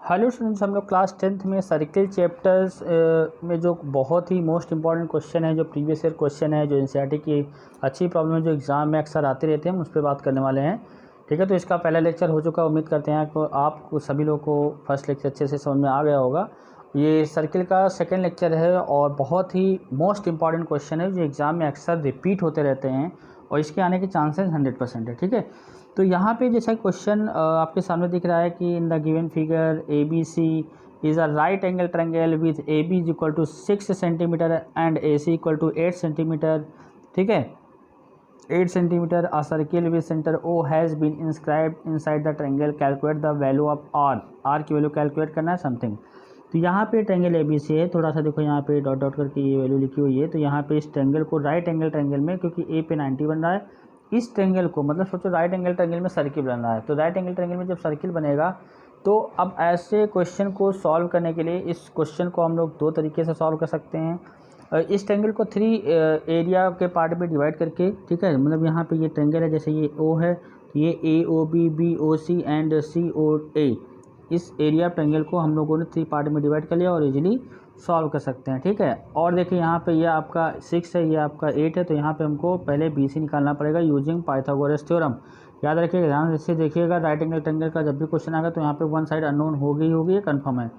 Hello students, हम लोग class 10th में सर्किल चैप्टर्स में जो बहुत ही मोस्ट इंपॉर्टेंट क्वेश्चन है, जो प्रीवियस ईयर क्वेश्चन है, जो एनसीईआरटी की अच्छी प्रॉब्लम है, जो एग्ज़ाम में अक्सर आते रहते हैं, उस पर बात करने वाले हैं। ठीक है, तो इसका पहला लेक्चर हो चुका है। उम्मीद करते हैं कि आपको सभी लोगों को फर्स्ट लेक्चर अच्छे से समझ में आ गया होगा। ये सर्किल का सेकेंड लेक्चर है और बहुत ही मोस्ट इंपॉर्टेंट क्वेश्चन है, जो एग्ज़ाम में अक्सर रिपीट होते रहते हैं और इसके आने के चांसेस 100% है। ठीक है, तो यहाँ पे जैसा क्वेश्चन आपके सामने दिख रहा है कि in the given figure A B C is a right angle triangle with A B is equal to 6 centimetre and A C equal to 8 centimetre. ठीक है, 8 centimetre a circle with centre O has been inscribed inside the triangle. Calculate the value of R की value calculate करना है something. तो यहाँ पे triangle A B सी है, थोड़ा सा देखो यहाँ पे डॉट डॉट करके ये वैल्यू लिखी हुई है। तो यहाँ पे इस ट्रायंगल को राइट एंगल ट्रायंगल में, क्योंकि ए पे 90 बन रहा है, इस ट्रायंगल को मतलब सोचो राइट एंगल ट्रायंगल में सर्किल बन रहा है। तो राइट एंगल ट्रायंगल में जब सर्किल बनेगा तो अब ऐसे क्वेश्चन को सॉल्व करने के लिए इस क्वेश्चन को हम लोग दो तरीके से सॉल्व कर सकते हैं। इस ट्रायंगल को 3 एरिया के पार्ट में डिवाइड करके। ठीक है, मतलब यहाँ पे ये ट्रायंगल है, जैसे ये ओ है तो ये A O B, B O C and C O A, इस एरिया ट्रायंगल को हम लोगों ने 3 पार्ट में डिवाइड कर लिया और इजीली सॉल्व कर सकते हैं। ठीक है, और देखिए यहाँ पे ये आपका 6 है, ये आपका 8 है, तो यहाँ पे हमको पहले बी सी निकालना पड़ेगा यूजिंग पाइथागोरस थ्योरम। याद रखिएगा, ध्यान से देखिएगा, राइट एंगल ट्रायंगल का जब भी क्वेश्चन आएगा तो यहाँ पे वन साइड अननोन होगी ये कन्फर्म है।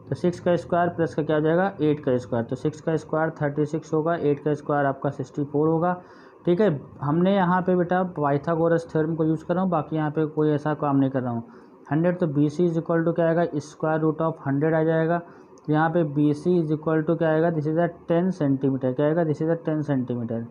तो 6 का स्क्वायर प्लस का क्या हो जाएगा 8 का स्क्वायर, तो 6 का स्क्वायर 36 होगा, 8 का स्क्वायर आपका 64 होगा। ठीक है, हमने यहाँ पे बेटा पाइथागोरस थ्योरम को यूज़ कर रहा हूँ, बाकी यहाँ पे कोई ऐसा काम नहीं कर रहा हूँ। 100 तो B C is equal to क्या आएगा स्क्वायर रूट ऑफ 100 आ जाएगा। तो यहाँ पे B C is equal to क्या आएगा, दिस इज अ 10 सेंटीमीटर, क्या आएगा, दिस इज अ 10 सेंटीमीटर।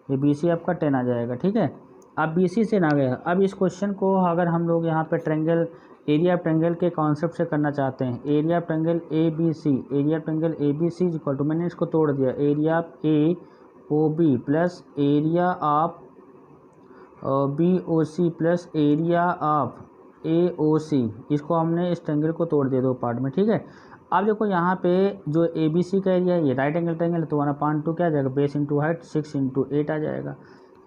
ये बी सी आपका 10 आ जाएगा। ठीक है, अब बी सी से ना गया। अब इस क्वेश्चन को अगर हम लोग यहाँ पे ट्रायंगल एरिया ट्रायंगल के कॉन्सेप्ट से करना चाहते हैं, area triangle A B C, area triangle A B C is equal to, मैंने इसको तोड़ दिया, area A O B plus area of B O C plus area of A O C, इसको हमने इस ट्रायंगल को तोड़ दिया 2 पार्ट में। ठीक है, अब देखो यहाँ पे जो ए बी सी का एरिया है, ये राइट एंगल ट्रायंगल है, तो 1/2 क्या आ जाएगा, बेस इंटू हाइट 6 इंटू 8 आ जाएगा,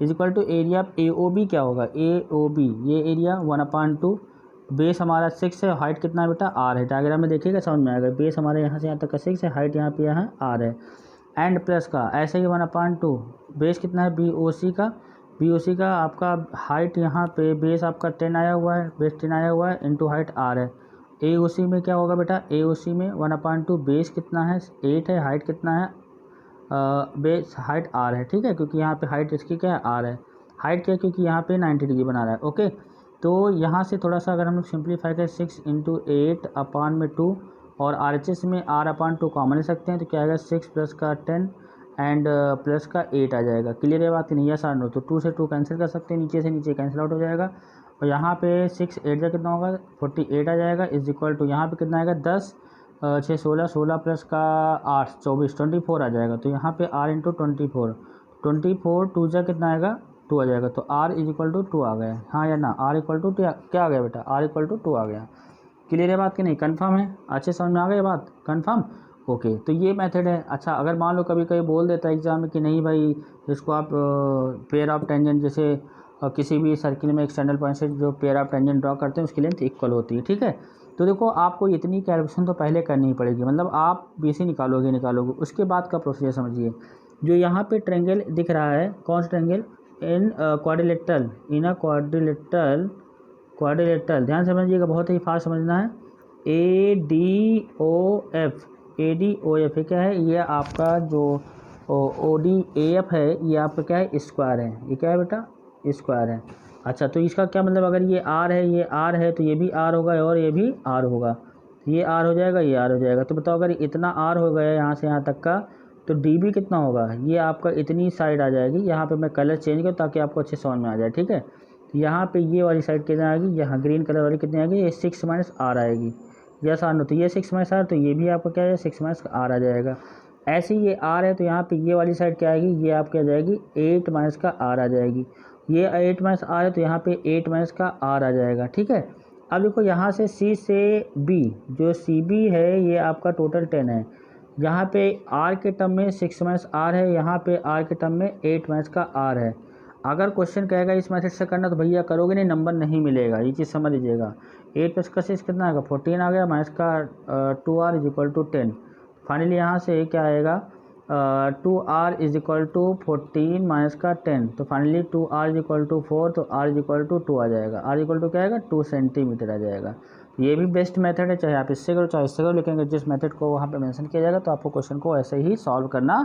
is equal to area A O B क्या होगा, ए ओ बी ये एरिया 1/2, बेस हमारा 6 है, हाइट कितना है बेटा आर है। डायग्राम में देखिएगा समझ में आएगा, बेस हमारे यहाँ से यहाँ तक का 6 है, हाइट यहाँ पे यहाँ आर है, एंड प्लस का ऐसे ही 1/2, बेस कितना है बी ओ सी का, बी ओ सी का आपका हाइट यहाँ पे बेस आपका 10 आया हुआ है, बेस 10 आया हुआ है इंटू हाइट आर है। ए ओ सी में क्या होगा बेटा, ए ओ सी में 1/2, बेस कितना है 8 है, हाइट कितना है बेस हाइट आर है। ठीक है, क्योंकि यहाँ पे हाइट इसकी क्या है आर है, हाइट क्या है क्योंकि यहाँ पे 90 डिग्री बना रहा है। ओके, तो यहाँ से थोड़ा सा अगर हम लोग सिंप्लीफाई करें 6 इंटू 8/2 और आर एच एस में R/2 कॉमन ले सकते हैं, तो क्या आएगा 6 प्लस का 10 एंड प्लस का 8 आ जाएगा। क्लियर है बात कि नहीं, यस और नो। तो 2 से 2 कैंसिल कर सकते हैं, नीचे से नीचे कैंसिल आउट हो जाएगा, और यहाँ पे 6 8 जा कितना होगा 48 आ जाएगा, इज इक्वल टू यहाँ पे कितना आएगा 10 6 16, 16 प्लस का 8 24 24 आ जाएगा। तो यहाँ पे R इंटू 24, 2 जा कितना आएगा 2 आ जाएगा, तो R इज इक्वल टू 2 आ गया, हाँ या ना, R इक्वल टू क्या आ गया बेटा, R इक्वल टू 2 आ गया। क्लियर है बात कि नहीं, कन्फर्म है, अच्छे समझ में आ गई बात, कन्फर्म। ओके, तो ये मेथड है। अच्छा, अगर मान लो कभी कभी बोल देता है एग्जाम में कि नहीं भाई इसको आप पेयर ऑफ टेंजेंट, जैसे किसी भी सर्किल में एक्सटर्नल पॉइंट से जो पेयर ऑफ टेंजेंट ड्रॉ करते हैं उसकी लेंथ इक्वल होती है। ठीक है, तो देखो आपको इतनी कैलकुलेशन तो पहले करनी ही पड़ेगी, मतलब आप BC निकालोगे, उसके बाद का प्रोसीजर समझिए। जो यहाँ पे ट्रायंगल दिख रहा है, कौन सा ट्रायंगल, इन क्वाड्रिलेटरल, इन अ क्वाड्रिलेटरल, ध्यान समझिएगा, बहुत ही फास्ट समझना है। ADOF, ADOF ये क्या है, ये आपका जो ODAF है, ये आपका क्या है स्क्वायर है, ये क्या है बेटा स्क्वायर है। अच्छा, तो इसका क्या मतलब, अगर ये R है, ये R है, तो ये भी R होगा और ये भी R होगा, तो ये R हो जाएगा, ये R हो जाएगा। तो बताओ अगर इतना R हो गया यहाँ से यहाँ तक का, तो DB कितना होगा, ये आपका इतनी साइड आ जाएगी। यहाँ पे मैं कलर चेंज करूँ ताकि आपको अच्छे समझ में आ जाए। ठीक है, तो यहाँ पे ये वाली साइड कितनी आएगी, यहाँ ग्रीन कलर वाली कितनी आएगी, ये 6 - R आएगी, यस आर नो। तो ये 6 - R, तो ये भी आपका क्या है 6 - R आ जाएगा। ऐसे ही ये R है, तो यहाँ पे ये वाली साइड क्या आएगी, ये आपकी आ जाएगी 8 - R आ जाएगी। ये 8 - R है, तो यहाँ पे 8 - R आ जाएगा। ठीक है, अब देखो यहाँ से C से B, जो CB है ये आपका टोटल 10 है, यहाँ पे R के टर्म में 6 - R है, यहाँ पे R के टर्म में 8 - R है। अगर क्वेश्चन कहेगा इस मेथड से करना तो भैया करोगे नहीं, नंबर नहीं मिलेगा, ये चीज़ समझ लीजिएगा। 8 प्लस का 6 कितना आएगा 14 आ गया, माइनस का 2r is equal to 10। Finally यहाँ से क्या आएगा 2r is equal to 14 minus का 10, तो finally 2r is equal to 4, तो r इज इक्वल टू 2 आ जाएगा, r इक्वल टू क्या आएगा 2 सेंटीमीटर आ जाएगा। ये भी बेस्ट मेथड है, चाहे आप इससे करो चाहे इससे करो, लेकिन अगर जिस मेथड को वहाँ पे मेंशन किया जाएगा तो आपको क्वेश्चन को ऐसे ही सॉल्व करना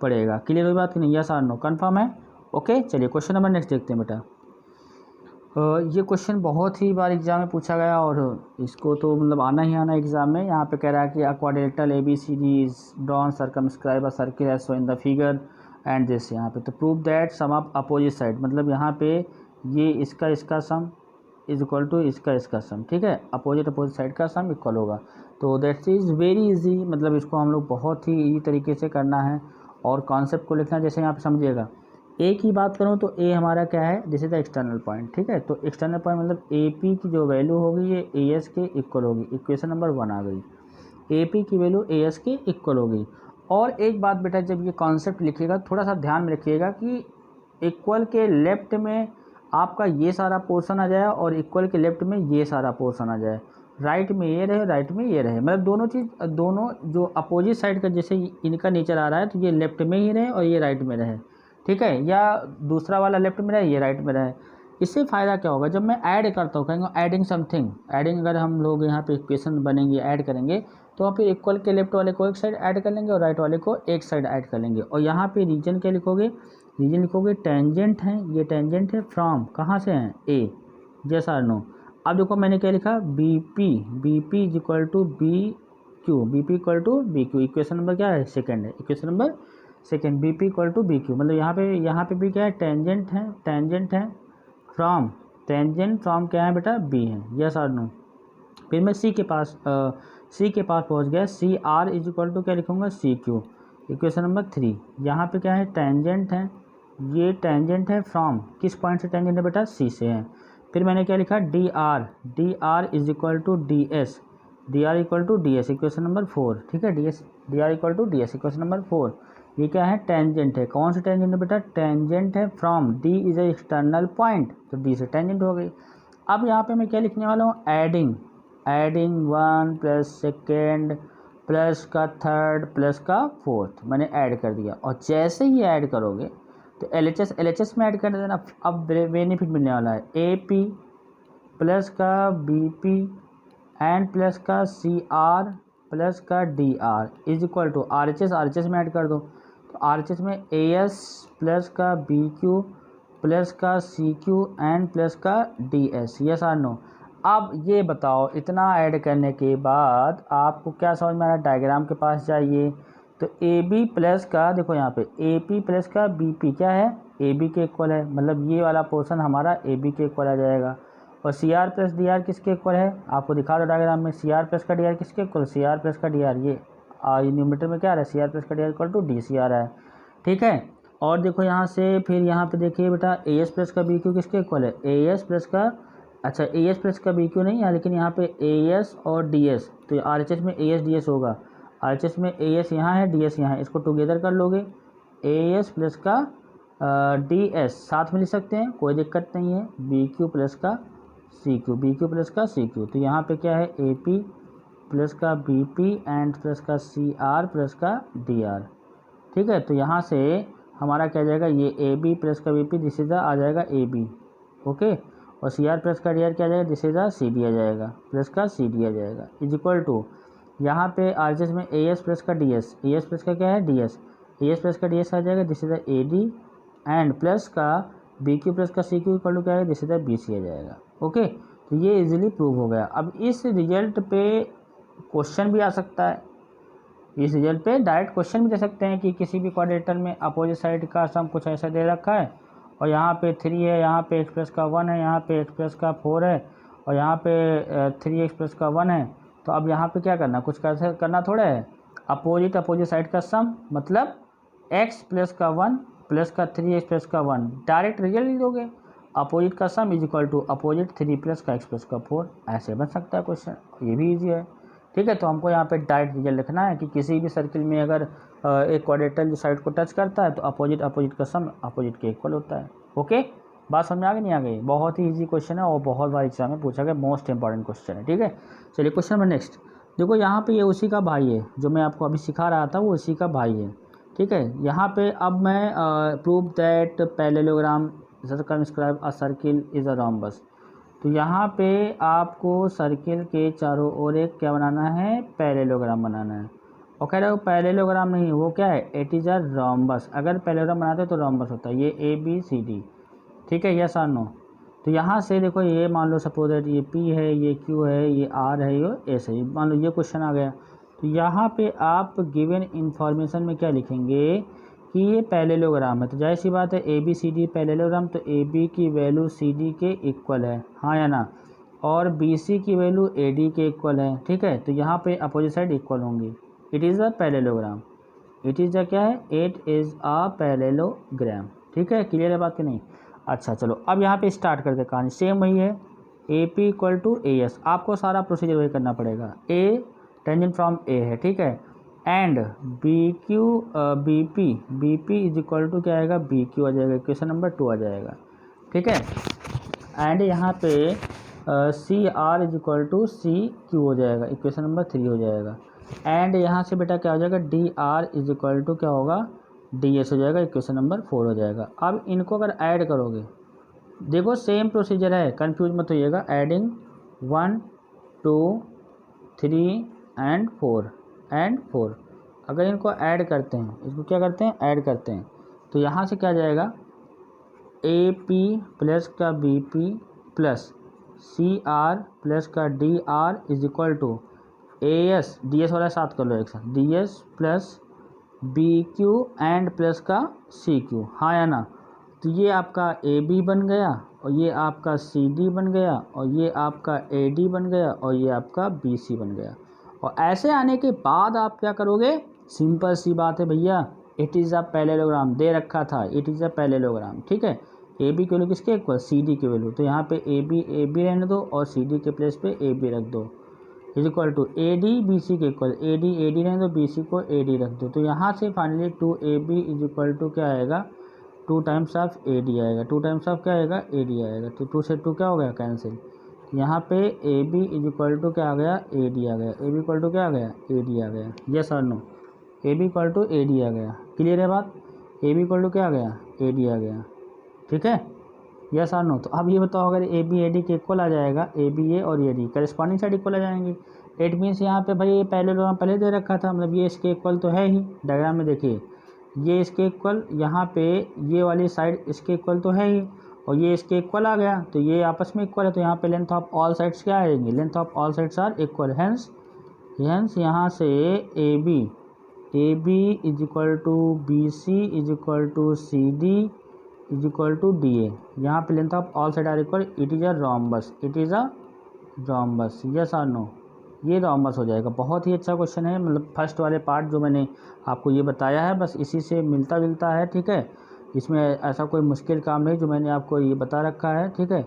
पड़ेगा। क्लियर हुई बात कि नहीं, यस और नो, कन्फर्म है? ओके, चलिए क्वेश्चन नंबर नेक्स्ट देखते हैं बेटा। ये क्वेश्चन बहुत ही बार एग्जाम में पूछा गया और इसको तो मतलब आना ही आना एग्जाम में। यहाँ पे कह रहा है कि quadrilateral ABCD is drawn circumscribe a circle as shown in the figure and this, यहाँ पे तो prove that sum of opposite side, मतलब यहाँ पे ये इसका सम इज इक्वल टू इसका सम, ठीक है, अपोजिट साइड का सम इक्वल होगा। तो दैट्स इज़ वेरी इजी, मतलब इसको हम लोग बहुत ही ईजी तरीके से करना है और कॉन्सेप्ट को लिखना, जैसे यहाँ पे समझिएगा। ए की बात करूँ तो ए हमारा क्या है, this is the external point, ठीक है, तो एक्सटर्नल पॉइंट मतलब AP की जो वैल्यू होगी ये AS के इक्वल होगी, इक्वेशन नंबर 1 आ गई, AP की वैल्यू AS के इक्वल होगी। और एक बात बेटा, जब ये कॉन्सेप्ट लिखिएगा थोड़ा सा ध्यान में रखिएगा कि इक्वल के लेफ्ट में आपका ये सारा पोर्शन आ जाए और इक्वल के लेफ्ट में ये सारा पोर्शन आ जाए, राइट में ये रहे राइट में ये रहे, मतलब दोनों चीज़, दोनों जो अपोजिट साइड का जैसे इनका नेचर आ रहा है तो ये लेफ्ट में ही रहे और ये राइट में रहे, ठीक है, या दूसरा वाला लेफ्ट में रहे ये राइट में रहे। इससे फ़ायदा क्या होगा, जब मैं ऐड करता हूँ कहेंगे ऐडिंग समथिंग, ऐडिंग अगर हम लोग यहाँ पे इक्वेशन बनेंगे ऐड करेंगे तो वहाँ पे इक्वल के लेफ्ट वाले को एक साइड ऐड कर लेंगे और राइट वाले को एक साइड ऐड कर लेंगे। और यहाँ पे रीजन क्या लिखोगे, रीजन लिखोगे टेंजेंट है, ये टेंजेंट है फ्रॉम कहाँ से हैं ए, यस और नो। अब देखो मैंने क्या लिखा BP is equal to BQ, BP equal to BQ, equation number क्या है सेकेंड है, equation number second, BP equal to BQ, मतलब यहाँ पे भी क्या है टेंजेंट है फ्रॉम, टेंजेंट फ्रॉम क्या है बेटा B है, यस और नो। फिर मैं C के पास पहुँच गया, CR इज इक्वल टू क्या लिखूँगा CQ, इक्वेशन नंबर 3। यहाँ पे क्या है टेंजेंट है, ये टेंजेंट है फ्रॉम, किस पॉइंट से टेंजेंट है बेटा C से है। फिर मैंने क्या लिखा DR is equal to DS, DR equal to DS, equation number 4, ठीक है, DR equal to DS, equation number 4। ये क्या है टेंजेंट है, कौन सी टेंजेंट है बेटा, टेंजेंट है from D is a external point, तो D से टेंजेंट हो गई। अब यहाँ पे मैं क्या लिखने वाला हूँ, एडिंग 1 प्लस सेकेंड प्लस का थर्ड प्लस का फोर्थ, मैंने ऐड कर दिया। और जैसे ही ऐड करोगे तो LHS में ऐड कर देना। अब बेनिफिट मिलने वाला है AP प्लस का BP एंड प्लस का CR प्लस का DR is equal to RHS में ऐड कर दो, तो RHS में AS प्लस का BQ प्लस का CQ एंड प्लस का DS, यस और नो। अब ये बताओ इतना ऐड करने के बाद आपको क्या समझ में आ रहा है, डायग्राम के पास जाइए तो AB प्लस का, देखो यहाँ पे AP प्लस का BP क्या है AB के इक्वल है, मतलब ये वाला पोर्शन हमारा AB के इक्वल आ जाएगा। और CR प्लस DR किसके इक्वल है, आपको दिखा दो डायग्राम में, CR प्लस का DR किसके इक्वल, CR प्लस का DR, ये न्यूमरेटर में क्या आ रहा है CR प्लस का DR इक्वल टू DC आ रहा है, ठीक है। और देखो यहाँ से फिर यहाँ पे देखिए बेटा AS प्लस का BQ किसके इक्वल है, AS प्लस का, अच्छा AS प्लस का BQ नहीं है, लेकिन यहाँ पे AS और DS, तो RHS में AS DS होगा, RHS में AS यहाँ है DS यहाँ है, इसको टुगेदर कर लोगे AS प्लस का DS साथ में लिख सकते हैं, कोई दिक्कत नहीं है, BQ प्लस का CQ, तो यहाँ पे क्या है AP प्लस का BP एंड प्लस का CR प्लस का DR, ठीक है। तो यहाँ से हमारा क्या जाएगा, ये AB प्लस का BP दिस इज आ जाएगा AB, ओके, और CR प्लस का DR क्या आ जाएगा, दिस इज CD आ जाएगा, प्लस का CD आ जाएगा, इज इक्वल टू यहाँ पे RHS में AS प्लस का DS, AS प्लस का क्या है DS, AS प्लस का DS आ जाएगा, this is AD and plus का BQ प्लस का CQ इक्वल टू क्या है, दिस इज BC आ जाएगा, ओके। तो ये इजीली प्रूव हो गया। अब इस रिजल्ट पे क्वेश्चन भी आ सकता है, इस रिजल्ट पे डायरेक्ट क्वेश्चन भी दे सकते हैं कि किसी भी क्वाड्रेटर में अपोजिट साइड का सम कुछ ऐसा दे रखा है और यहाँ पे 3 है, यहाँ पे x प्लस का 1 है, यहाँ पे x प्लस का 4 है और यहाँ पे 3x प्लस का 1 है। तो अब यहाँ पे क्या करना, कुछ करना थोड़ा है, अपोजिट साइड का सम, मतलब x प्लस का 1 प्लस का 3x प्लस का 1, डायरेक्ट रिजल्ट लिख दोगे, अपोजिट का sum is equal to opposite 3 plus का x प्लस का 4, ऐसे बन सकता है क्वेश्चन, ये भी ईजी है, ठीक है। तो हमको यहाँ पे डायरेक्ट रिजल्ट लिखना है कि किसी भी सर्किल में अगर एक क्वाड्रेटर जो साइड को टच करता है तो अपोजिट का सम अपोजिट के इक्वल होता है, ओके, बात समझ में आ गई नहीं आ गई? बहुत ही इजी क्वेश्चन है और बहुत बार एग्जाम में पूछा गया, मोस्ट इंपॉर्टेंट क्वेश्चन है। ठीक है, चलिए क्वेश्चन नंबर नेक्स्ट। देखो यहाँ पे ये उसी का भाई है, जो मैं आपको अभी सिखा रहा था वो उसी का भाई है। ठीक है, यहाँ पे अब मैं prove that parallelogram circumscribe a circle is a rhombus. तो यहाँ पे आपको सर्किल के चारों ओर एक क्या बनाना है, पैरेललोग्राम बनाना है। और कह रहे हो पैरेललोग्राम नहीं, वो क्या है, इट इज़ अ रोम्बस। अगर पैरेललोग्राम बनाते हो तो रोम्बस होता है, ये ABCD। ठीक है, यस और नो। तो यहाँ से देखो, ये मान लो सपोज दैट ये P है, ये Q है, ये R है, ये S है, मान लो ये क्वेश्चन आ गया। तो यहाँ पे आप गिवन इंफॉर्मेशन में क्या लिखेंगे कि ये पैरेललोग्राम है। तो जाहिर सी बात है ABCD पैरेललोग्राम, तो AB की वैल्यू CD के इक्वल है, हाँ या ना, और BC की वैल्यू AD के इक्वल है। ठीक है, तो यहाँ पे अपोजिट साइड इक्वल होंगी। It is a parallelogram, it is अ क्या है, इट इज़ अ पैरेललोग्राम। ठीक है, क्लियर है बात कि नहीं? अच्छा चलो, अब यहाँ पे स्टार्ट करते कहानी, सेम वही है, AP इक्वल टू AS। आपको सारा प्रोसीजर वही करना पड़ेगा। A टेंजेंट फ्रॉम A है, ठीक है, and BQ BP is equal to क्या आएगा, BQ आ जाएगा, इक्वेशन नंबर 2 आ जाएगा। ठीक है, एंड यहाँ पे CR is equal to CQ हो जाएगा, इक्वेशन नंबर 3 हो जाएगा। एंड यहाँ से बेटा क्या हो जाएगा, DR इज इक्वल टू क्या होगा, DS हो जाएगा, इक्वेशन नंबर 4 हो जाएगा। अब इनको अगर ऐड करोगे, देखो सेम प्रोसीजर है, कंफ्यूज मत होइएगा। एडिंग 1 2 3 एंड 4 अगर इनको ऐड करते हैं, इसको क्या करते हैं, ऐड करते हैं, तो यहाँ से क्या जाएगा, AP प्लस का BP प्लस CR प्लस का DR is equal to AS, DS वाला साथ कर लो एक साथ, DS plus BQ and plus का CQ, हाँ या ना। तो ये आपका AB बन गया, और ये आपका CD बन गया, और ये आपका AD बन गया, और ये आपका BC बन गया। और ऐसे आने के बाद आप क्या करोगे, सिंपल सी बात है भैया, इट इज़ अ पैरेललोग्राम दे रखा था, इट इज़ अ पैरेललोग्राम। ठीक है, AB की वैल्यू किसके इक्वल, CD की वैल्यू, तो यहाँ पे AB रहने दो और CD के प्लेस पे AB रख दो, is equal to AD BC के इक्वल, AD रहने दो, BC को AD रख दो। तो यहाँ से finally 2AB is equal to क्या आएगा, 2 टाइम्स ऑफ AD आएगा, 2 टाइम्स ऑफ क्या आएगा, AD आएगा। तो 2 से 2 क्या हो गया, कैंसिल। यहाँ पे AB इज इक्वल टू क्या आ गया, AD आ गया, AB इक्वल टू क्या आ गया, AD आ गया, यस और no, AB equal to AD आ गया। क्लियर है बात, AB इक्वल टू क्या आ गया, AD आ गया। ठीक है, यस और नो। तो अब ये बताओ, अगर AB AD के इक्वल आ जाएगा, ABA और AD करेस्पॉन्डिंग साइड इक्वल आ जाएंगे। इट मीन्स यहाँ पे भाई ये पैरेललोग्राम पहले दे रखा था, मतलब ये इसके इक्वल तो है ही, डायग्राम में देखिए, ये इसके इक्वल, यहाँ पे ये वाली साइड इसके इक्वल तो है ही, और ये इसके इक्वल आ गया, तो ये आपस में इक्वल है। तो यहाँ पे लेंथ ऑफ ऑल साइड्स क्या आएंगे, length of all sides are equal, hence यहाँ से AB is equal to BC is equal to CD is equal to DA। यहाँ पे length of all side are equal, it is a rhombus, it is a rhombus, yes और no, ये rhombus हो जाएगा। बहुत ही अच्छा क्वेश्चन है, मतलब फर्स्ट वाले पार्ट जो मैंने आपको ये बताया है बस इसी से मिलता जुलता है। ठीक है, इसमें ऐसा कोई मुश्किल काम नहीं जो मैंने आपको ये बता रखा है। ठीक है,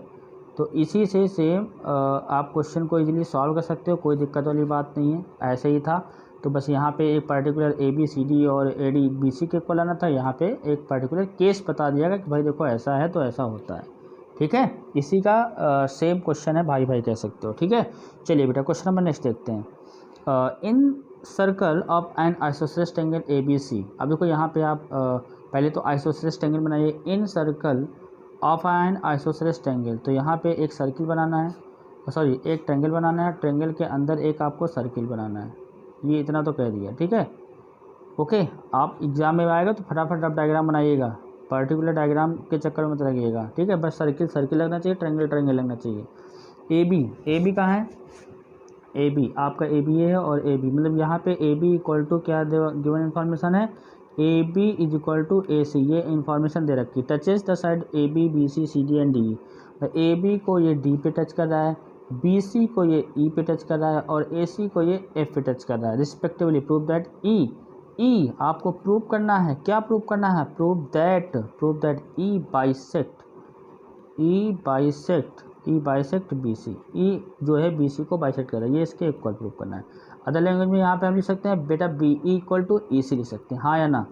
तो इसी से सेम आप क्वेश्चन को इजीली सॉल्व कर सकते हो, कोई दिक्कत वाली बात नहीं है, ऐसे ही था। तो बस यहाँ पे एक पर्टिकुलर ABCD और AD BC के इक्वल आना था, यहाँ पे एक पर्टिकुलर केस बता दिया गया कि भाई देखो ऐसा है तो ऐसा होता है। ठीक है, इसी का सेम क्वेश्चन है, भाई भाई कह सकते हो। ठीक है, चलिए बेटा क्वेश्चन नंबर नेक्स्ट देखते हैं। Incircle of an isosceles triangle ABC। अब देखो यहाँ पे आप पहले तो आइसोसेलेस ट्रायंगल बनाइए, incircle of an isosceles triangle. तो यहाँ पे एक सर्किल बनाना है, सॉरी एक ट्रायंगल बनाना है, ट्रायंगल के अंदर एक आपको सर्किल बनाना है, ये इतना तो कह दिया। ठीक है, ओके, आप एग्जाम में आएगा तो फटाफट आप डायग्राम बनाइएगा, पर्टिकुलर डायग्राम के चक्कर में मत लगिएगा। ठीक है, बस सर्किल लगना चाहिए, ट्रायंगल लगना चाहिए। AB कहाँ है, AB आपका ABA है, और AB मतलब यहाँ पे AB इक्वल टू क्या गिवन इन्फॉर्मेशन है, AB is equal to AC, ये इन्फॉर्मेशन दे रखी। Touches the side AB BC CD and DE। AB को ये D पे टच कर रहा है, BC को ये E पे टच कर रहा है, और AC को ये F पे टच कर रहा है रिस्पेक्टिवली। प्रूव दैट E आपको प्रूव करना है, क्या प्रूव करना है, prove that E bisect BC, E जो है BC को बाइसेक्ट कर रहा है, ये इसके इक्वल प्रूव करना है। अदर लैंग्वेज में यहाँ पे हम लिख सकते हैं बेटा BE इक्वल टू EC लिख सकते हैं, हाँ या ना।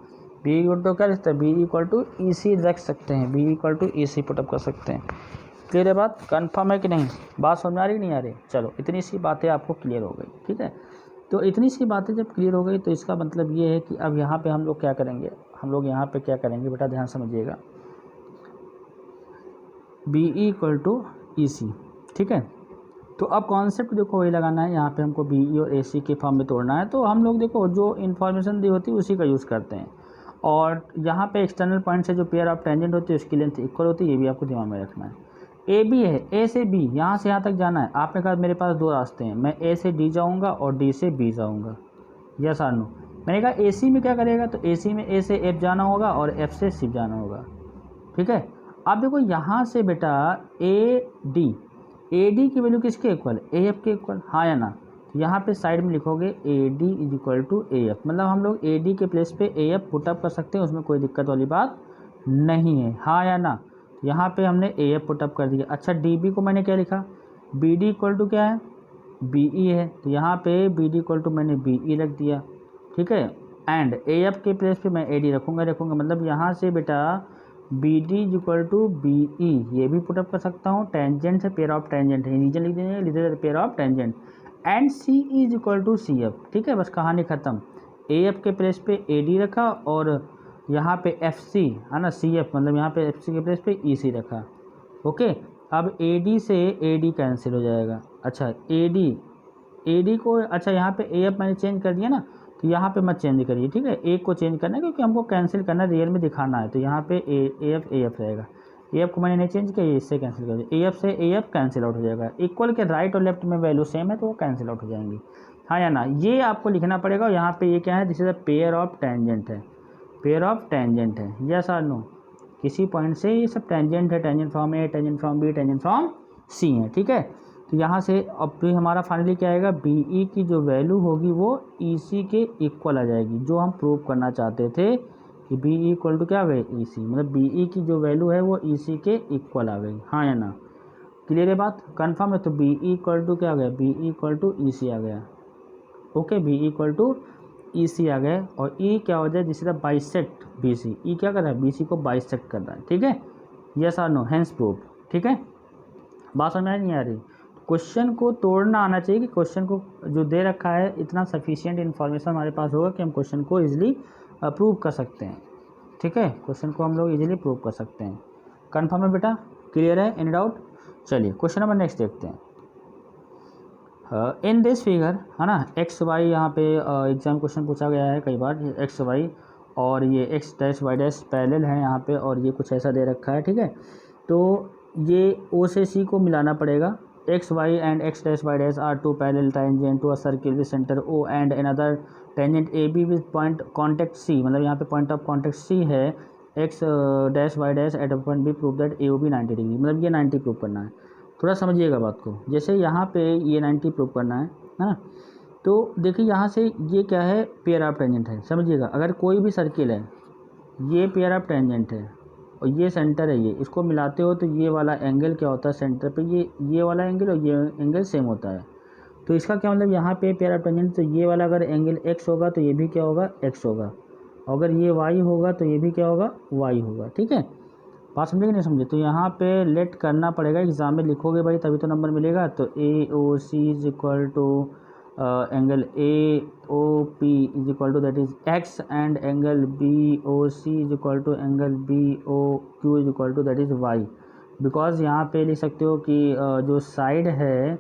बी इक्वल टू क्या लिख सकते हैं, B equal to E C रख सकते हैं, B equal to E C put up कर सकते हैं। क्लियर है बात, कन्फर्म है कि नहीं, बात समझ आ रही नहीं आ रही। चलो इतनी सी बातें आपको क्लियर हो गई, ठीक है। तो इतनी सी बातें जब क्लियर हो गई तो इसका मतलब ये है कि अब यहाँ पे हम लोग क्या करेंगे, हम लोग यहाँ पे क्या करेंगे बेटा, ध्यान समझिएगा, बी इक्वल टू ई सी, ठीक है। तो अब कॉन्सेप्ट देखो वही लगाना है, यहाँ पे हमको बी ई और ए सी के फॉर्म में तोड़ना है। तो हम लोग देखो जो इन्फॉर्मेशन दी होती है उसी का यूज़ करते हैं, और यहाँ पे एक्सटर्नल पॉइंट से जो पेयर ऑफ टेंजेंट होती है उसकी लेंथ इक्वल होती है, ये भी आपको दिमाग में रखना है। ए बी है, ए से बी यहाँ से यहाँ तक जाना है। आपने कहा मेरे पास दो रास्ते हैं, मैं ए से डी जाऊँगा और डी से बी जाऊँगा, यस और नो। मैंने कहा ए सी में क्या करेगा, तो ए सी में ए से एफ जाना होगा और एफ से सी जाना होगा, ठीक है। अब देखो यहाँ से बेटा ए डी की वैल्यू किसके इक्वल, ए एफ के इक्वल, हाँ या ना। तो यहाँ पे साइड में लिखोगे A D is equal to A F, मतलब हम लोग ए डी के प्लेस पे ए एफ पुटअप कर सकते हैं, उसमें कोई दिक्कत वाली बात नहीं है, हाँ या ना। यहाँ पे हमने ए एफ पुटअप कर दिया। अच्छा डी बी को मैंने क्या लिखा, बी डी इक्वल टू क्या है, बी ई है, तो यहाँ पे बी डी इक्वल टू मैंने बी ई रख दिया, ठीक है। एंड ए एफ के प्लेस पे मैं ए डी रखूँगा, मतलब यहाँ से बेटा B D is equal to B E, ये भी पुटअप कर सकता हूँ। टेंजेंट है, पेयर ऑफ टेंजेंट है, रीजन लिख देंगे, लिख देते pair of tangent. And C is equal to C F, ठीक है, बस कहानी ख़त्म। ए एफ के प्लेस पे ए डी रखा और यहाँ पे एफ सी है ना, सी एफ, मतलब यहाँ पे एफ सी के प्लेस पे ई सी रखा, ओके। अब ए डी से ए डी कैंसिल हो जाएगा। अच्छा ए डी को, अच्छा यहाँ पे ए एफ मैंने चेंज कर दिया ना, तो यहाँ पे मत चेंज करिए, ठीक है। एक को चेंज करना है क्योंकि हमको कैंसिल करना है, रियल में दिखाना है। तो यहाँ पे ए एफ रहेगा, ए एफ को मैंने नहीं चेंज किया, इससे कैंसिल कर दिया, ए एफ से ए एफ कैंसिल आउट हो जाएगा। इक्वल के राइट और लेफ्ट में वैल्यू सेम है तो वो कैंसिल आउट हो जाएंगी, हाँ या ना। ये आपको लिखना पड़ेगा। और यहाँ पे ये क्या है, this is a pair of tangent है, पेयर ऑफ टेंजेंट है, यस और नो। किसी पॉइंट से ये सब टेंजेंट है, tangent from A, tangent from B, tangent from C है, ठीक है। तो यहाँ से अब भी हमारा फाइनली क्या आएगा, बी ई की जो वैल्यू होगी वो ई सी के इक्वल आ जाएगी, जो हम प्रूव करना चाहते थे कि बी ई इक्वल टू क्या आ गई, ई सी, मतलब बी ई की जो वैल्यू है वो ई सी के इक्वल आ गई, हाँ या ना। क्लियर है बात, कन्फर्म है। तो बी ई इक्वल टू क्या आ गया, B E equal to E C आ गया, okay. B E equal to E C आ गए, और ई क्या हो जाए, जिस तरह बाइसेक्ट बी सी, ई क्या कर रहा है, बी सी को बाइसेक्ट कर रहा है, ठीक है, यस और नो, हैंस प्रूव, ठीक है। बात समझ में नहीं आ रही, क्वेश्चन को तोड़ना आना चाहिए कि क्वेश्चन को जो दे रखा है इतना सफिशिएंट इन्फॉर्मेशन हमारे पास होगा कि हम क्वेश्चन को इजीली प्रूव कर सकते हैं, ठीक है। क्वेश्चन को हम लोग इजीली प्रूव कर सकते हैं। कन्फर्म है बेटा, क्लियर है, एनी डाउट। चलिए क्वेश्चन नंबर नेक्स्ट देखते हैं। इन दिस फिगर है ना, एक्स वाई, यहाँ पे एग्जाम क्वेश्चन पूछा गया है कई बार, एक्स वाई और ये X dash Y dash parallel है यहाँ पे, और ये कुछ ऐसा दे रखा है, ठीक है। तो ये ओ से सी को मिलाना पड़ेगा। X Y and X dash Y dash are two parallel tangent to a circle with centre O and another tangent A B with point contact C, मतलब यहाँ पे पॉइंट ऑफ कॉन्टेक्ट सी है, X dash Y dash at a point B prove that A O B 90 degree, मतलब ये 90 prove करना है। थोड़ा समझिएगा बात को, जैसे यहाँ पे ये 90 प्रूव करना है ना। तो देखिए यहाँ से ये क्या है, पेयर ऑफ टेंजेंट है, समझिएगा। अगर कोई भी सर्किल है, ये पेयर ऑफ टेंजेंट है और ये सेंटर है, ये इसको मिलाते हो तो ये वाला एंगल क्या होता है सेंटर पे, ये वाला एंगल और ये एंगल सेम होता है। तो इसका क्या मतलब, यहाँ पे पेयर ऑफ टेंजेंट, तो ये वाला अगर एंगल एक्स होगा तो ये भी क्या होगा, एक्स होगा। अगर ये वाई होगा तो ये भी क्या होगा, वाई होगा, ठीक है। बात समझे कि नहीं समझे। तो यहाँ पे लेट करना पड़ेगा, एग्जाम में लिखोगे भाई तभी तो नंबर मिलेगा। तो A O C is equal to angle A O P is equal to that is X, and angle B O C is equal to angle B O Q is equal to that is Y. Because यहाँ पे लिख सकते हो कि जो side है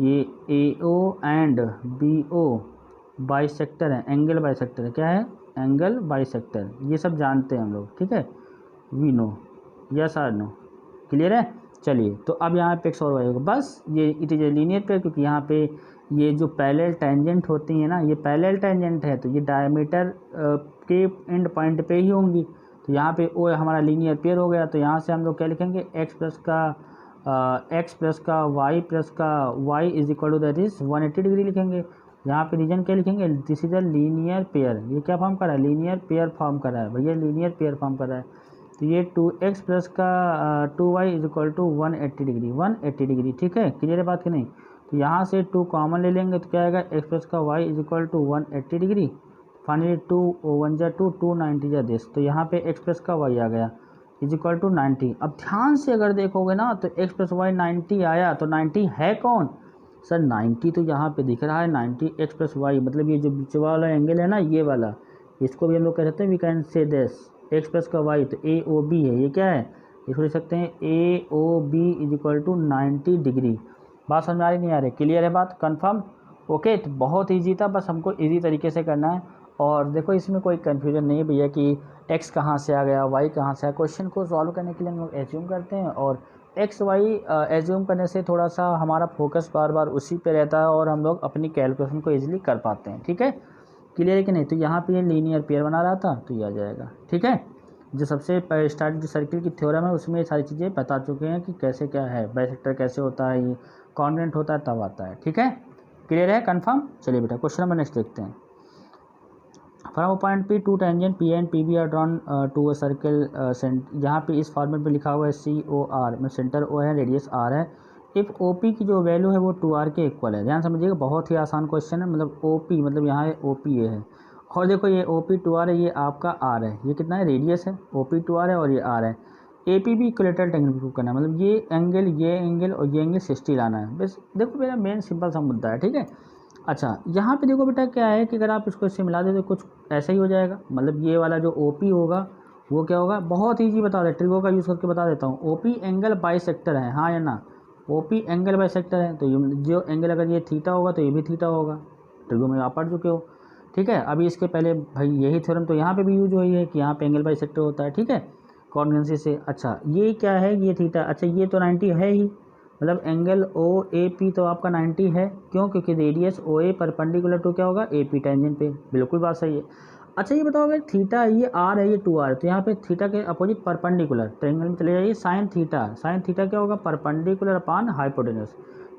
ये A O and B O bisector है, एंगल बाइसेक्टर है, क्या है, एंगल बाइसेक्टर, ये सब जानते हैं हम लोग, ठीक है, वी नो, यस और नो, क्लियर है। चलिए तो अब यहाँ पे एक्स और वाई होगा, बस ये it is a linear pair, क्योंकि यहाँ पे ये जो पैरेलल टेंजेंट होती है ना, ये पैरेलल टेंजेंट है, तो ये डायमीटर के एंड पॉइंट पे ही होंगी। तो यहाँ पे ओ हमारा लीनियर पेयर हो गया। तो यहाँ से हम लोग क्या लिखेंगे, एक्स प्लस का Y is equal to that is 180 degree लिखेंगे। यहाँ पे रीजन क्या लिखेंगे, this is a linear pair, ये क्या फॉर्म कर रहा है, लीनियर पेयर फॉर्म कर रहा है भैया, लीनियर पेयर फॉर्म कर रहा है। तो ये 2x प्लस का 2y is equal to 180 degree, 180 degree, ठीक है, क्लियर है बात कि नहीं। तो यहाँ से 2 कॉमन ले लेंगे तो क्या आएगा, x प्लस का y is equal to 180 degree, finally 2 1 जा 2 2 90 जा दिस, तो यहाँ पे x प्लस का y आ गया इज इक्वल टू 90। अब ध्यान से अगर देखोगे ना तो x प्लस वाई 90 आया, तो 90 है कौन सर? 90 तो यहाँ पे दिख रहा है 90 x प्लस वाई, मतलब ये जो बीच वाला एंगल है ना ये वाला, इसको भी हम लोग कह सकते हैं we can say this x plus का y, तो ए ओ बी है, ये क्या है, इसको लिख सकते हैं A O B is equal to 90 degree. बात समझ आ रही नहीं आ रही? क्लियर है बात? कन्फर्म? ओके। तो बहुत ईजी था, बस हमको ईजी तरीके से करना है। और देखो इसमें कोई कन्फ्यूजन नहीं है भैया कि x कहाँ से आ गया, y कहाँ से आया। क्वेश्चन को सॉल्व करने के लिए हम लोग एज्यूम करते हैं, और x y एज्यूम करने से थोड़ा सा हमारा फोकस बार बार उसी पे रहता है और हम लोग अपनी कैलकुलेशन को ईजिली कर पाते हैं। ठीक है, क्लियर है कि नहीं? तो यहाँ पे ये लीनियर पेयर बना रहा था तो ये आ जाएगा। ठीक है, जो सबसे स्टार्ट जो सर्किल की थ्योरम है उसमें ये सारी चीज़ें बता चुके हैं कि कैसे क्या है, बाइसेक्टर कैसे होता है, ये कॉन्वेंट होता है तब आता है। ठीक है, क्लियर है? कन्फर्म? चलिए बेटा क्वेश्चन नंबर नेक्स्ट देखते हैं। From a point P to tangent P and P B are drawn to a circle यहाँ पे इस फॉर्मेट में लिखा हुआ है सी ओ आर में सेंटर ओ है, रेडियस आर है। इफ़ ओ पी की जो वैल्यू है वो 2r के इक्वल है। ध्यान समझिएगा, बहुत ही आसान क्वेश्चन है। मतलब ओ पी मतलब यहाँ है ओ पी ये है, और देखो ये ओ पी 2r है, ये आपका आर है, ये कितना है रेडियस है, ओ पी 2r है और ये आर है। ए पी भी इक्वलेटरल ट्रायंगल प्रूव करना है, मतलब ये एंगल और ये एंगल 60 लाना है। बस देखो मेरा मेन सिंपल सा मुद्दा है। ठीक है, अच्छा यहाँ पे देखो बेटा क्या है कि अगर आप इसको इससे मिला दे तो कुछ ऐसा ही हो जाएगा। मतलब ये वाला जो ओ पी होगा वो क्या होगा, बहुत ईजी बता दे, ट्रिगो का यूज़ करके बता देता हूँ। ओ पी एंगल बाइसेक्टर है, हाँ या ना? ओ पी एंगल बाइसेक्टर है, तो ये जो एंगल अगर ये थीटा होगा तो ये भी थीटा होगा। ट्रिगो में आप पढ़ चुके हो। ठीक है, अभी इसके पहले भाई यही थ्योरम तो यहाँ पे भी यूज हुई है कि यहाँ पे एंगल बाइसेक्टर होता है। ठीक है, कॉन्वेंसी से। अच्छा ये क्या है, ये थीटा। अच्छा ये तो 90 है ही, मतलब एंगल ओ ए पी तो आपका 90 है। क्यों? क्योंकि radius O A perpendicular to क्या होगा, ए पी टेंजेंट पे। बिल्कुल बात सही है। अच्छा ये बताओ अगर थीटा ये आर है, ये 2r, तो यहाँ पे थीटा के अपोजिट परपेंडिकुलर ट्रायंगल में चले जाइए, साइन थीटा। साइन थीटा क्या होगा, परपेंडिकुलर अपान हाइपोटेनस।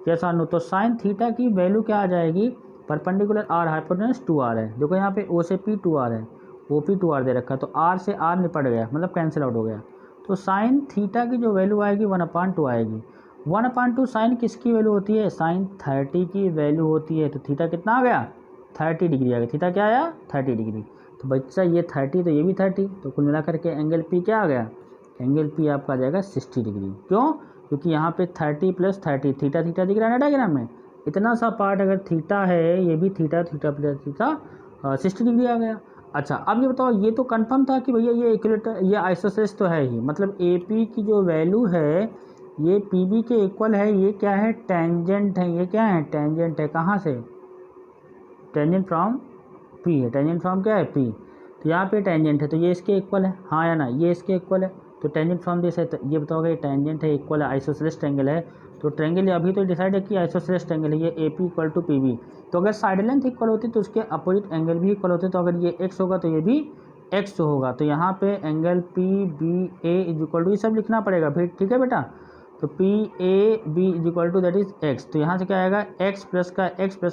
जैसा नो, तो साइन थीटा की वैल्यू क्या आ जाएगी, परपेंडिकुलर आर हाइपोटेनस 2r है। देखो यहाँ पे ओ से पी 2r है, ओ पी 2r दे रखा है, तो आर से आर निपट गया, मतलब कैंसिल आउट हो गया। तो साइन थीटा की जो वैल्यू आएगी 1/2 आएगी। 1/2 साइन किसकी वैल्यू होती है, साइन 30 की वैल्यू होती है। तो थीटा कितना आ गया, 30 डिग्री आ गया। थीटा क्या आया, 30 डिग्री। तो बच्चा ये 30 तो ये भी 30, तो कुल मिलाकर के एंगल पी क्या आ गया, एंगल पी आपका आ जाएगा 60 डिग्री। क्यों? क्योंकि यहाँ पे 30 प्लस 30, थीटा थीटा दिख रहा है ना डायग्राम में, इतना सा पार्ट अगर थीटा है, ये भी theta, theta plus theta 60 degree आ गया। अच्छा अब ये बताओ, ये तो कंफर्म था कि भैया ये इक्विलेटर, ये आइसोसेलेस तो है ही, मतलब ए पी की जो वैल्यू है ये पी बी के इक्वल है। ये क्या है, टेंजेंट है, ये क्या है, टेंजेंट है। कहाँ से, टेंजेंट फ्रॉम पी है, टेंजेंट फ्रॉम क्या है, पी। तो यहाँ पे टेंजेंट है तो ये इसके इक्वल है, हाँ या ना? ये इसके इक्वल है, तो टेंजेंट फ्रॉम दिस है। तो ये बताओगे ये टेंजेंट है, इक्वल है, आइसोसेलेस ट्रायंगल है। तो ट्रायंगल अभी तो डिसाइड है कि आइसोसेलेस ट्रायंगल है, ये A P equal to P B. तो अगर साइड लेंथ इक्वल होती तो उसके अपोजिट एंगल भी इक्वल होते। तो अगर ये एक्स होगा तो ये भी एक्स होगा। तो यहाँ पे angle P B A is equal to, ये सब लिखना पड़ेगा फिर। ठीक है बेटा, तो P A B is equal to that is X. तो यहाँ से क्या आएगा, एक्स प्लस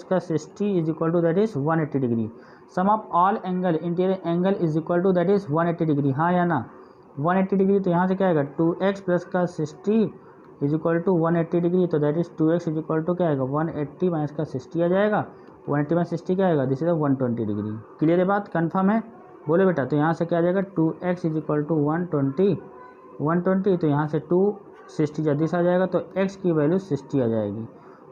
का 60 is equal to that is 180 degree. Sum of all angle interior angle is equal to that is 180 degree, हाँ या ना? 180 डिग्री। तो यहाँ से क्या आएगा, 2x प्लस का 60 इज इक्वल टू 180 डिग्री। तो that is 2x is equal to क्या आएगा, 180 माइनस का 60 आ जाएगा। 180 माइनस 60 क्या आएगा, दिस इज 120 डिग्री। क्लियर है बात, कन्फर्म है? बोले बेटा। तो यहाँ से क्या आ जाएगा, 2x इज इक्वल टू 120। तो यहाँ से 260 जल्दी से आ जाएगा, तो x की वैल्यू 60 आ जाएगी।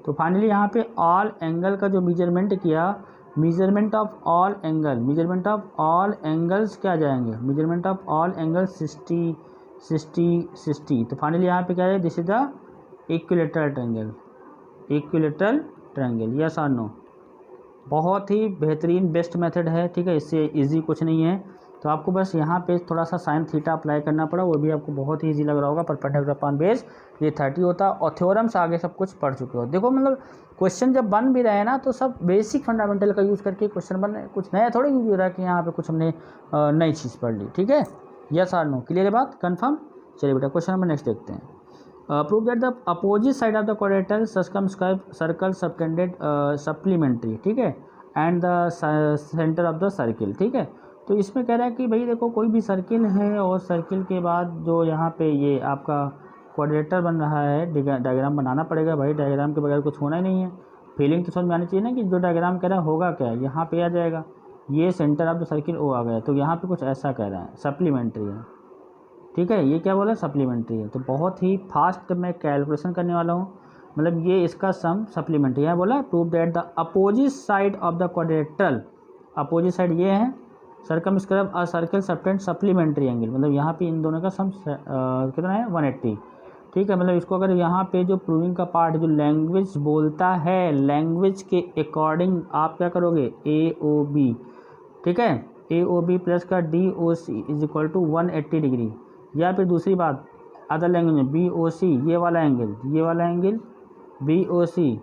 तो फाइनली यहाँ पे ऑल एंगल का जो मेजरमेंट किया, measurement of all angle, measurement of all angles क्या आ जाएंगे, मेजरमेंट ऑफ ऑल एंगल 60 60 60। तो फाइनली यहाँ पे क्या है, this is the equilateral triangle, equilateral triangle. Yes और नो? बहुत ही बेहतरीन बेस्ट मेथड है। ठीक है, इससे इजी कुछ नहीं है। तो आपको बस यहाँ पे थोड़ा सा साइन थीटा अप्लाई करना पड़ा, वो भी आपको बहुत ही इजी लग रहा होगा। परपेंडिकुलर अपॉन बेस ये 30 होता, और थ्योरम्स आगे सब कुछ पढ़ चुके हो। देखो मतलब क्वेश्चन जब बन भी रहे हैं ना, तो सब बेसिक फंडामेंटल का यूज़ करके क्वेश्चन बन रहे हैं। कुछ नया थोड़ा यूज हो रहा है कि यहाँ पे कुछ हमने नई चीज़ पढ़ ली। ठीक है, यस और नो? क्लियर है बात, कन्फर्म? चलिए बेटा क्वेश्चन नंबर नेक्स्ट देखते हैं। Prove that the opposite side of the क्वाड्रेटर circle subtended supplementary, ठीक है, and the centre of the circle. ठीक है, तो इसमें कह रहा है कि भाई देखो कोई भी सर्किल है और सर्किल के बाद जो यहाँ पे ये आपका क्वाड्रेटर बन रहा है, डायग्राम बनाना पड़ेगा भाई, डायग्राम के बगैर कुछ होना ही नहीं है। फीलिंग तो समझ में आनी चाहिए ना कि जो डायग्राम कह रहा है होगा क्या, यहाँ पे आ जाएगा। ये सेंटर ऑफ द सर्किल ओ आ गया, तो यहाँ पे कुछ ऐसा कह रहा है, सप्लीमेंट्री है, ठीक है। ये क्या बोला, सप्लीमेंट्री है। तो बहुत ही फास्ट मैं कैलकुलेशन करने वाला हूँ, मतलब ये इसका सम सप्लीमेंट्री है। बोला prove that the opposite side of the quadrilateral, opposite side ये है, circumscribe a circle subtend supplementary angle, मतलब यहाँ पे इन दोनों का सम कितना है 180, ठीक है। मतलब इसको अगर यहाँ पे जो प्रूविंग का पार्ट जो लैंग्वेज बोलता है, लैंग्वेज के अकॉर्डिंग आप क्या करोगे, ए ओ बी, ठीक है, ए ओ बी प्लस का D O C is equal to 180 degree. या फिर दूसरी बात अदर लैंग्वेज में बी ओ सी, ये वाला एंगल बी ओ सी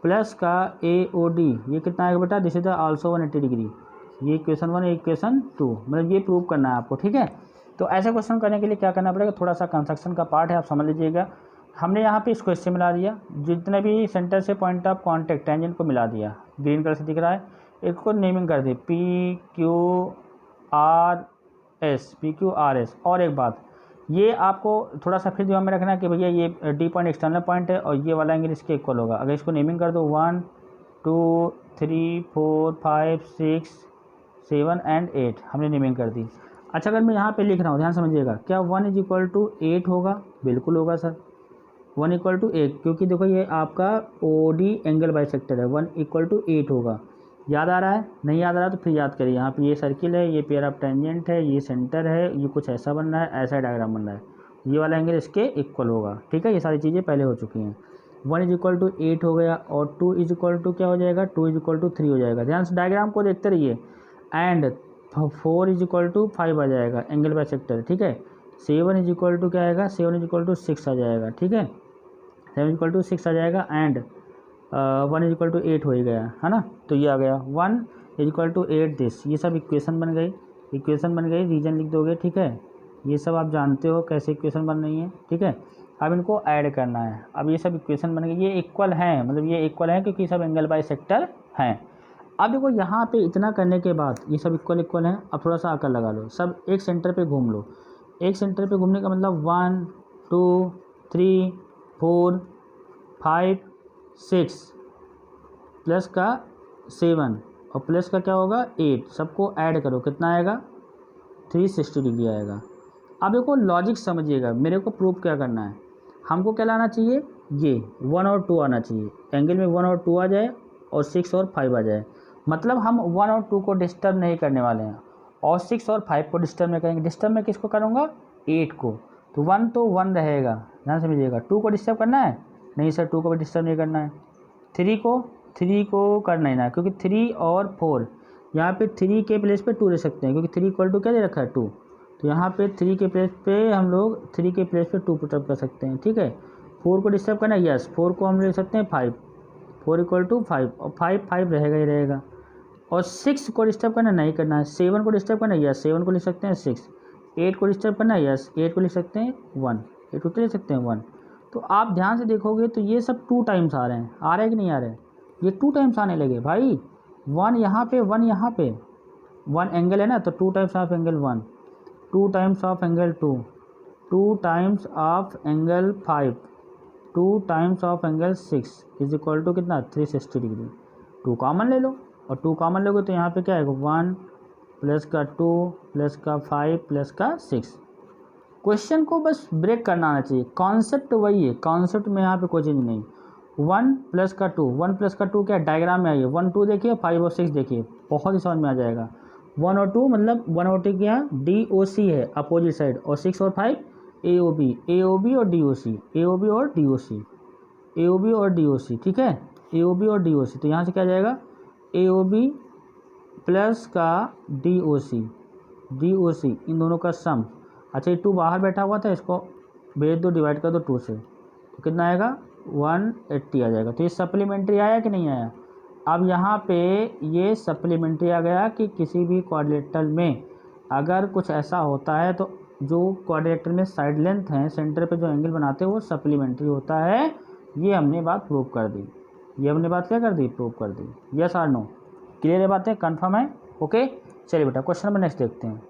प्लस का ए ओ डी, ये कितना आएगा बेटा, this is the also 180 degree. ये इक्वेशन 1, इक्वेशन 2, मतलब ये प्रूव करना है आपको, ठीक है। तो ऐसे क्वेश्चन करने के लिए क्या करना पड़ेगा, थोड़ा सा कंस्ट्रक्शन का पार्ट है, आप समझ लीजिएगा। हमने यहाँ पे इस क्वेश्चन मिला दिया, जितने भी सेंटर से पॉइंट ऑफ कॉन्टैक्ट टेंजेंट को मिला दिया, ग्रीन कलर से दिख रहा है, एक को नेमिंग कर दी पी क्यू आर एस। और एक बात, ये आपको थोड़ा सा फिर दिमाग में रखना है कि भैया ये डी पॉइंट एक्सटर्नल पॉइंट है और ये वाला एंगल इसके इक्वल होगा। अगर इसको नेमिंग कर दो 1 2 3 4 5 6 7 एंड 8 हमने नेमिंग कर दी। अच्छा, अगर मैं यहाँ पे लिख रहा हूँ, ध्यान समझिएगा, क्या 1 इज इक्वल टू 8 होगा, बिल्कुल होगा सर, 1 इक्वल टू 8, क्योंकि देखो ये आपका ओ डी एंगल बाइसेक्टर है, 1 इक्वल टू 8 होगा। याद आ रहा है, नहीं याद आ रहा तो फिर याद करिए। यहाँ पे ये सर्किल है, ये पेयर ऑफ टेंजेंट है, ये सेंटर है, ये कुछ ऐसा बन रहा है, ऐसा डायग्राम बन रहा है, ये वाला एंगल इसके इक्वल होगा, ठीक है। ये सारी चीज़ें पहले हो चुकी हैं। 1 इज इक्वल टू 8 हो गया, और 2 इज इक्वल टू क्या हो जाएगा, 2 इज इक्वल टू 3 हो जाएगा। ध्यान से डायग्राम को देखते रहिए। एंड 4 इज इक्वल टू 5 आ जाएगा एंगल बाइसेक्टर, ठीक है। 7 इज इक्वल टू क्या आएगा, 7 इज इक्वल टू 6 आ जाएगा, ठीक है, 7 इज इक्वल टू 6 आ जाएगा। एंड 1 इज इक्वल टू 8 हो ही गया है ना, तो ये आ गया 1 इज इक्वल टू 8 दिस, ये सब इक्वेशन बन गई, रीजन लिख दोगे, ठीक है। ये सब आप जानते हो कैसे इक्वेशन बन रही है, ठीक है। अब इनको ऐड करना है। अब ये सब इक्वेशन बन गई, ये इक्वल हैं, मतलब ये इक्वल हैं क्योंकि सब एंगल बाइसेक्टर हैं। अब देखो यहाँ पे इतना करने के बाद ये सब इक्वल हैं। अब थोड़ा सा अकल लगा लो, सब एक सेंटर पे घूम लो। एक सेंटर पे घूमने का मतलब 1 2 3 4 5 6 प्लस का 7 और प्लस का क्या होगा 8, सबको ऐड करो, कितना आएगा 360 डिग्री आएगा। अब देखो लॉजिक समझिएगा, मेरे को प्रूफ क्या करना है, हमको क्या लाना चाहिए, ये 1 और 2 आना चाहिए, एंगल में 1 और 2 आ जाए और 6 और 5 आ जाए। मतलब हम 1 और 2 को डिस्टर्ब नहीं करने वाले हैं, और 6 और 5 को डिस्टर्ब नहीं करेंगे। डिस्टर्ब में किसको करूँगा, 8 को, तो 1 तो 1 रहेगा, ध्यान समझिएगा। 2 को डिस्टर्ब करना है, नहीं सर 2 को भी डिस्टर्ब नहीं करना है। 3 को करना ही ना, क्योंकि 3 और 4 यहाँ पे 3 के प्लेस पे 2 ले सकते हैं, क्योंकि 3 इक्वल टू क्या दे रखा है 2, तो यहाँ पे 3 के प्लेस पे हम लोग 3 के प्लेस पे 2 पुटअप कर सकते हैं, ठीक है। 4 को डिस्टर्ब करना है, यस 4 को हम ले सकते हैं 5, 4 इक्वल टू 5 और 5 रहेगा ही रहेगा। और 6 को डिस्टर्ब करना नहीं करना है। 7 को डिस्टर्ब करना है, यस 7 को लिख सकते हैं 6। 8 को डिस्टर्ब करना है, यस 8 को लिख सकते हैं 1, 8 को लिख सकते हैं 1। तो आप ध्यान से देखोगे तो ये सब 2 टाइम्स आ रहे हैं, आ रहे हैं कि नहीं आ रहे हैं, ये 2 टाइम्स आने लगे भाई। 1 यहाँ पे 1 यहाँ पे, 1 एंगल है ना, तो 2 times of angle 1, 2 times of angle 2, 2 times of angle 5, 2 times of angle 6 is equal to कितना 360 डिग्री। 2 कॉमन ले लो, और 2 कॉमन लोगे तो यहाँ पे क्या आएगा 1 प्लस का 2 प्लस का 5 प्लस का 6। क्वेश्चन को बस ब्रेक करना आना चाहिए, कॉन्सेप्ट वही है, कॉन्सेप्ट में यहाँ पे कोई चेंज नहीं। 1 प्लस का 2, 1 प्लस का 2 क्या डायग्राम में आइए, 1 2 देखिए, 5 और 6 देखिए, बहुत ही समझ में आ जाएगा। 1 और 2 मतलब 1 और 2 क्या डी ओ सी है अपोजिट साइड, और 6 और 5 ए ओ बी और डी ओ सी, ए ओ बी और डी ओ सी, ए ओ बी और डी ओ सी, ठीक है, ए ओ बी और डी ओ सी। तो यहाँ से क्या जाएगा ए ओ बी प्लस का डी ओ सी, इन दोनों का सम। अच्छा ये 2 बाहर बैठा हुआ था, इसको भेज दो, डिवाइड कर दो 2 से, तो कितना आएगा 180 आ जाएगा। तो ये सप्लीमेंट्री आया कि नहीं आया। अब यहाँ पे ये सप्लीमेंट्री आ गया कि किसी भी क्वाड्रिलेटरल में अगर कुछ ऐसा होता है तो जो क्वाड्रिलेटरल में साइड लेंथ है सेंटर पे जो एंगल बनाते हैं वो सप्लीमेंट्री होता है। ये हमने बात प्रूव कर दी, ये हमने बात क्या कर दी, प्रूव कर दी। यस और नो, क्लियर है बातें, कन्फर्म है, ओके। चलिए बेटा क्वेश्चन नंबर नेक्स्ट देखते हैं।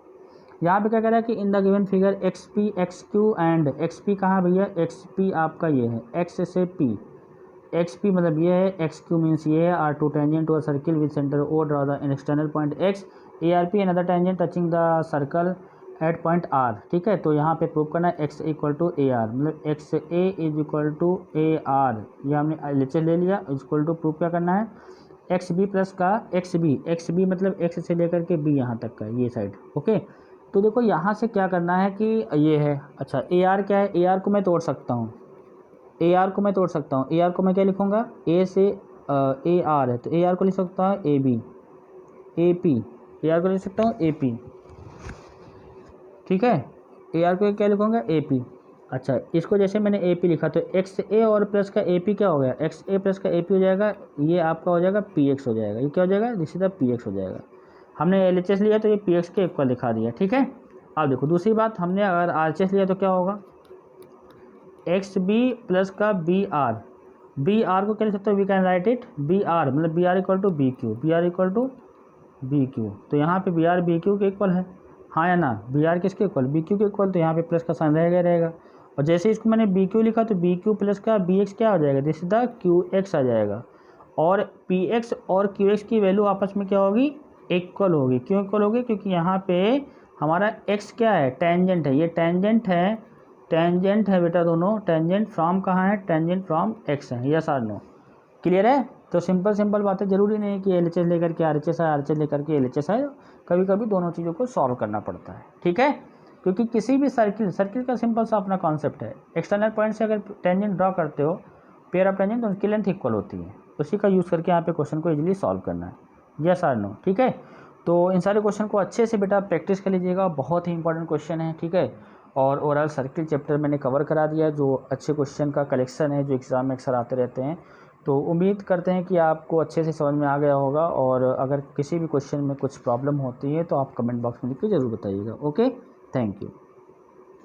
यहाँ पे क्या कह रहा है कि in the given figure x P x Q and x P कहाँ भैया, एक्स पी आपका ये है एक्स से पी, एक्स पी मतलब ये है, एक्स क्यू मीन्स ये है, are two tangent to a circle with centre O draw the external point X, A R P another tangent touching the circle at point R. ठीक है, तो यहाँ पे प्रूव करना है X equal to A R, मतलब X A is equal to A R, ये हमने एलएचएस ले लिया। इक्वल टू प्रूव क्या करना है, एक्स बी प्लस का एक्स बी मतलब एक्स से लेकर के बी यहाँ तक का ये साइड। ओके, तो देखो यहाँ से क्या करना है कि ये है, अच्छा ए आर क्या है, ए आर को मैं तोड़ सकता हूँ, ए आर को मैं तोड़ सकता हूँ, ए आर को मैं क्या लिखूँगा, ए से ए आर है तो ए आर को लिख सकता हूँ A B, A P, A R को लिख सकता हूँ ए पी। ठीक है, ए आर को क्या लिखूँगा ए पी। अच्छा, इसको जैसे मैंने ए पी लिखा तो एक्स ए और प्लस का ए पी क्या हो गया, एक्स ए प्लस का ए पी हो जाएगा, ये आपका हो जाएगा पी एक्स हो जाएगा, ये क्या हो जाएगा, this is the P x हो जाएगा। हमने एल एच एस लिया तो ये पी एक्स के इक्वल दिखा दिया। ठीक है, अब देखो दूसरी बात, हमने अगर आर एच एस लिया तो क्या होगा, एक्स बी प्लस का बी आर को क्या लिख सकते हो, we can write it B R, मतलब B R equal to B Q, B R equal to B Q. तो यहाँ पे बी आर बी क्यू के इक्वल है, हाँ या ना, बी आर किसके इक्वल, बी क्यू के इक्वल, तो यहाँ पे प्लस का साइन रहेगा। और जैसे इसको मैंने बी क्यू लिखा तो बी क्यू प्लस का बी एक्स क्या हो जाएगा, this is the Q X आ जाएगा। और पी एक्स और क्यू एक्स की वैल्यू आपस में क्या होगी, इक्वल होगी। क्यों इक्वल होगी, क्योंकि यहाँ पे हमारा एक्स क्या है, टेंजेंट है, ये टेंजेंट है बेटा दोनों, टेंजेंट फ्रॉम कहाँ है, टेंजेंट फ्रॉम एक्स है, यस और नो, क्लियर है। तो सिंपल बातें, जरूरी नहीं है कि एल एच एस लेकर के आर एच एस आए, आर एच एस लेकर के एल एच एस आए, कभी कभी दोनों चीज़ों को सॉल्व करना पड़ता है। ठीक है, क्योंकि किसी भी सर्किल का सिंपल सा अपना कॉन्सेप्ट है, एक्सटर्नल पॉइंट से अगर टेंजेंट ड्रॉ करते हो, पेयर ऑफ टेंजेंट, तो उनकी लेंथ इक्वल होती है, उसी का यूज़ करके यहाँ पे क्वेश्चन को इजीली सॉल्व करना है, यस और नो। ठीक है, तो इन सारे क्वेश्चन को अच्छे से बेटा प्रैक्टिस कर लीजिएगा, बहुत ही इंपॉर्टेंट क्वेश्चन है। ठीक है, और ओवरऑल सर्किल चैप्टर मैंने कवर करा दिया, जो अच्छे क्वेश्चन का कलेक्शन है जो एग्ज़ाम में अक्सर आते रहते हैं। तो उम्मीद करते हैं कि आपको अच्छे से समझ में आ गया होगा, और अगर किसी भी क्वेश्चन में कुछ प्रॉब्लम होती है तो आप कमेंट बॉक्स में लिख के ज़रूर बताइएगा। Okay, thank you.